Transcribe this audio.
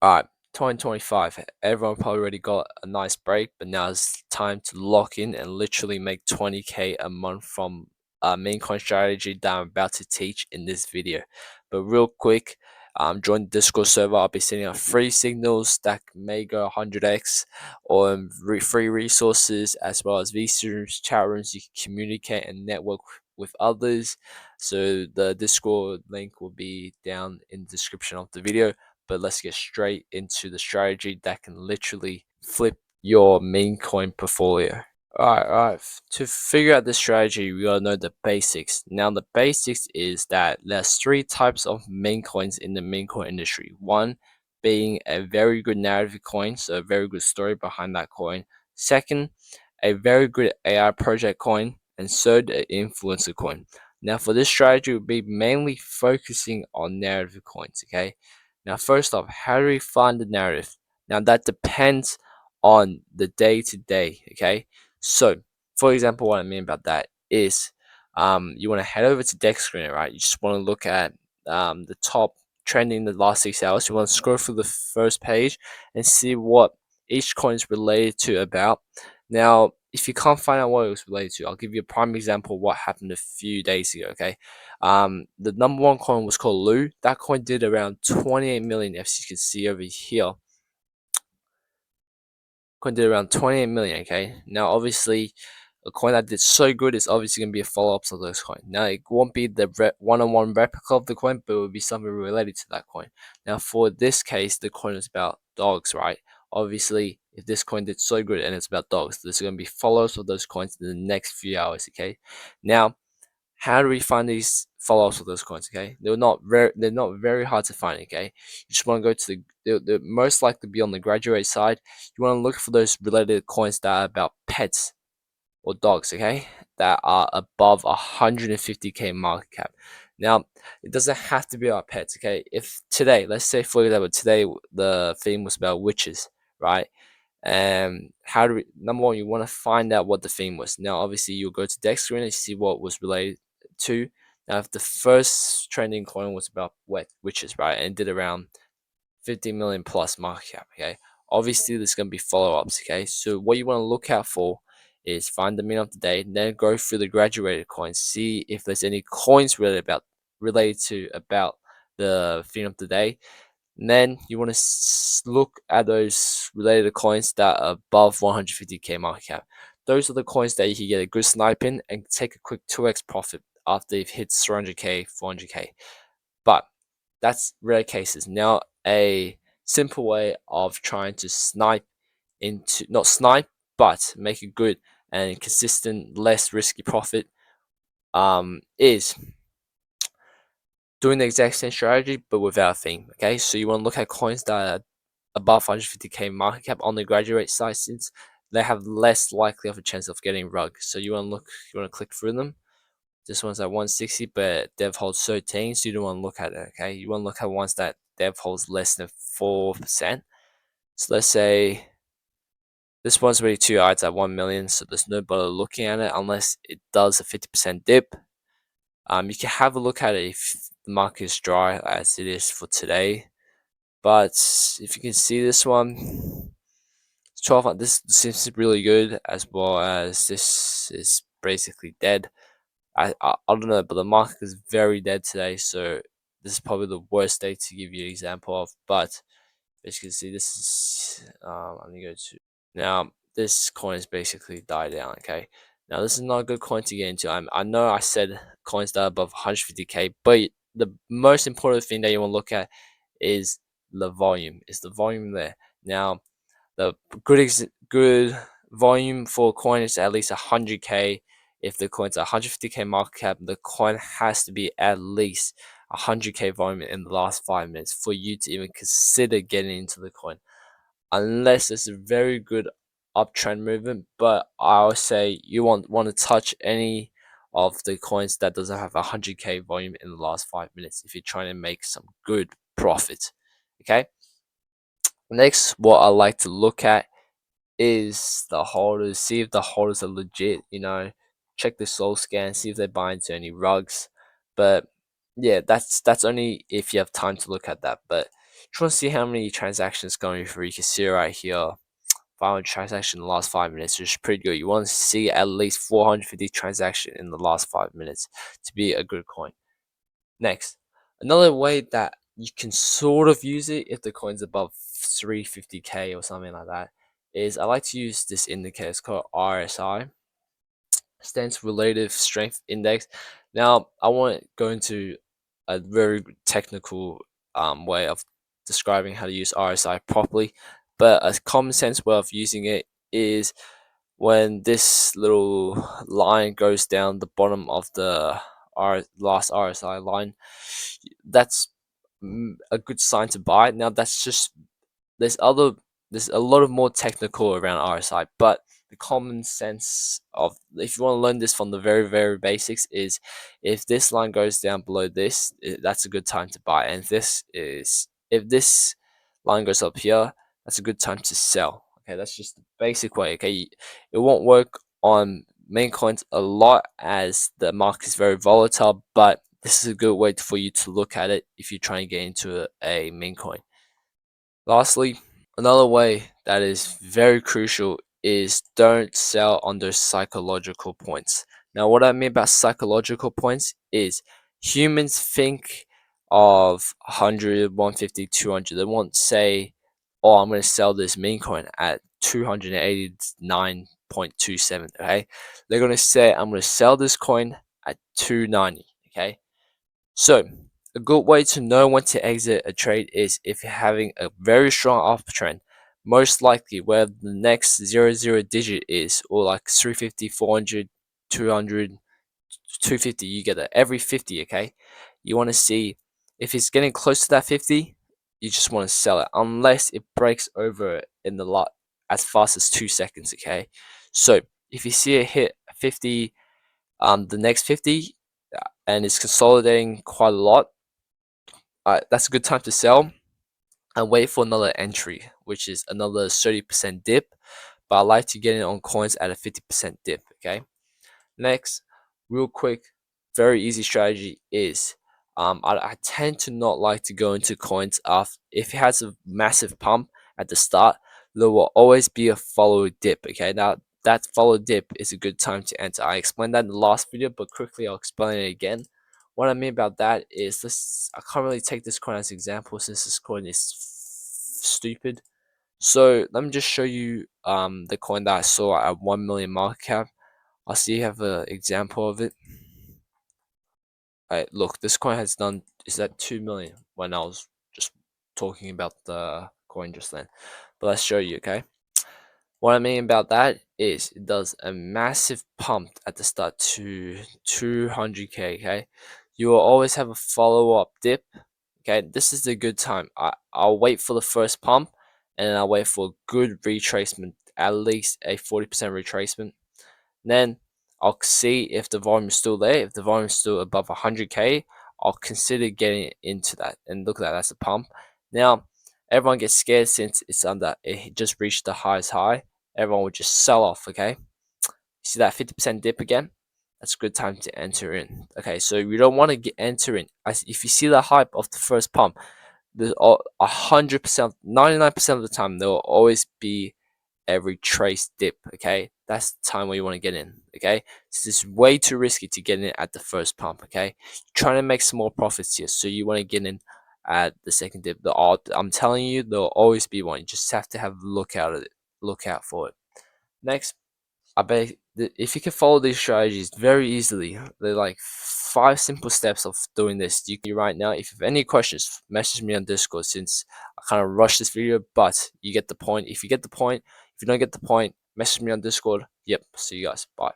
Alright, 2025. Everyone probably already got a nice break, but now it's time to lock in and literally make 20k a month from a main coin strategy that I'm about to teach in this video. But real quick, join the Discord server. I'll be sending out free signals that may go 100x, or free resources as well as VC chat rooms. You can communicate and network with others. So the Discord link will be down in the description of the video, but let's get straight into the strategy that can literally flip your main coin portfolio. Alright. To figure out the strategy, we gotta know the basics. Now, the basics is that there's three types of meme coins in the meme coin industry. One being a very good narrative coin, so a very good story behind that coin. Second, a very good AI project coin, and third, an influencer coin. Now, for this strategy, we'll be mainly focusing on narrative coins. Okay. Now, first off, how do we find the narrative? Now, that depends on the day to day. Okay. So, for example, what I mean about that is you want to head over to deck screen, right? You just want to look at the top trending the last 6 hours. You want to scroll through the first page and see what each coin is related to about. Now, if you can't find out what it was related to, I'll give you a prime example of what happened a few days ago, okay? The number one coin was called Lu. That coin did around 28 million, as you can see over here. Coin did around 28 million. Okay, now obviously a coin that did so good is obviously going to be a follow-up to those coin. Now it won't be the one-on-one replica of the coin, but it will be something related to that coin. Now for this case, the coin is about dogs, right? Obviously, if this coin did so good and it's about dogs, there's going to be follows of those coins in the next few hours. Okay, now how do we find these follow-ups of those coins? Okay, they're not very hard to find. Okay, you just want to go to they're most likely be on the graduate side. You want to look for those related coins that are about pets or dogs. Okay, that are above 150k market cap. Now, it doesn't have to be about pets. Okay, if today, let's say for example, today the theme was about witches, right? And how do we, number one, you want to find out what the theme was. Now obviously you'll go to deck screen and see what was related to. Now if the first trending coin was about witches, right, and did around 50 million plus market cap, okay, obviously there's going to be follow-ups. Okay, so what you want to look out for is find the meme of the day, then go through the graduated coins, see if there's any coins related to about the theme of the day. And then you want to look at those related coins that are above 150k market cap. Those are the coins that you can get a good snipe in and take a quick 2x profit after you've hit 300k, 400k. But that's rare cases. Now, a simple way of trying to snipe into, not snipe, but make a good and consistent, less risky profit is doing the exact same strategy but without a theme. Okay, so you want to look at coins that are above 150k market cap on the graduate side, since they have less likely of a chance of getting rug. So you want to look, you want to click through them. This one's at 160, but dev holds 13, so you don't want to look at it. Okay, you want to look at ones that dev holds less than 4%. So let's say this one's already 2 odds at 1 million, so there's no bother looking at it unless it does a 50% dip. You can have a look at it if the market is dry as it is for today. But if you can see this one, 12, this seems really good, as well as this is basically dead. I don't know, but the market is very dead today, so this is probably the worst day to give you an example of. But as you can see, this is I'm gonna go to now. This coin is basically died down. Okay, now this is not a good coin to get into. I know I said coins that are above 150k, but the most important thing that you want to look at is the volume. Is the volume there? Now the good volume for a coin is at least 100k. If the coin's 150k market cap, the coin has to be at least 100k volume in the last 5 minutes for you to even consider getting into the coin, unless it's a very good uptrend movement. But I would say you want to touch any of the coins that doesn't have 100k volume in the last 5 minutes if you're trying to make some good profit. Okay, next, what I like to look at is the holders. See if the holders are legit. Check the soul scan, see if they buy into any rugs. But yeah, that's only if you have time to look at that. But If you want to see how many transactions going through, you can see right here. 500 transactions in the last 5 minutes, which is pretty good. You want to see at least 450 transactions in the last 5 minutes to be a good coin. Next, another way that you can sort of use it if the coin's above 350k or something like that is I like to use this indicator. It's called RSI, stands for Relative Strength Index. Now, I want to go into a very technical way of describing how to use RSI properly, but a common sense way of using it is when this little line goes down the bottom of the last RSI line, that's a good sign to buy. Now, that's just there's other there's a lot of more technical around RSI, but the common sense of if you want to learn this from the very basics is if this line goes down below this, that's a good time to buy, and if this line goes up here, that's a good time to sell. Okay, that's just the basic way. Okay, it won't work on main coins a lot as the market is very volatile, but this is a good way for you to look at it if you're trying to get into a meme coin. Lastly, another way that is very crucial is don't sell under psychological points. Now, what I mean by psychological points is humans think of 100, 150, 200. They won't say, oh, I'm going to sell this meme coin at 289.27. Okay, they're going to say, I'm going to sell this coin at 290. Okay, so, a good way to know when to exit a trade is if you're having a very strong uptrend, most likely where the next 00 digit is, or like 350, 400, 200, 250, you get it every 50, okay? You want to see if it's getting close to that 50, you just want to sell it unless it breaks over it in the lot as fast as 2 seconds, okay? So, if you see it hit 50, the next 50, and it's consolidating quite a lot, that's a good time to sell and wait for another entry, which is another 30% dip. But I like to get in on coins at a 50% dip. Okay. Next, real quick, very easy strategy is I tend to not like to go into coins if it has a massive pump at the start. There will always be a follow dip. Okay. Now that follow dip is a good time to enter. I explained that in the last video, but quickly I'll explain it again. What I mean about that is this. I can't really take this coin as an example since this coin is stupid. So let me just show you the coin that I saw at 1 million market cap. I'll see you have an example of it. Alright, look, this coin has done is at 2 million when I was just talking about the coin just then. But let's show you, okay? What I mean about that is it does a massive pump at the start to 200k, okay? You will always have a follow-up dip, okay? This is a good time. I'll wait for the first pump and then I'll wait for a good retracement, at least a 40% retracement. Then I'll see if the volume is still there. If the volume is still above 100k, I'll consider getting into that. And look at that, that's a pump. Now, everyone gets scared since it just reached the highest high. Everyone would just sell off, okay? See that 50% dip again? That's a good time to enter in. Okay, so you don't want to enter in. If you see the hype of the first pump, there's 100%, 99% of the time, there will always be a retrace dip, okay? That's the time where you want to get in, okay? This is way too risky to get in at the first pump, okay? You're trying to make some more profits here, so you want to get in at the second dip. I'm telling you, there'll always be one. You just have to have a look out for it. Next, I bet if you can follow these strategies very easily, they're like 5 simple steps of doing this. You can right now. If you have any questions, message me on Discord since I kind of rushed this video, but you get the point. If you get the point, if you don't get the point, message me on Discord. Yep. See you guys. Bye.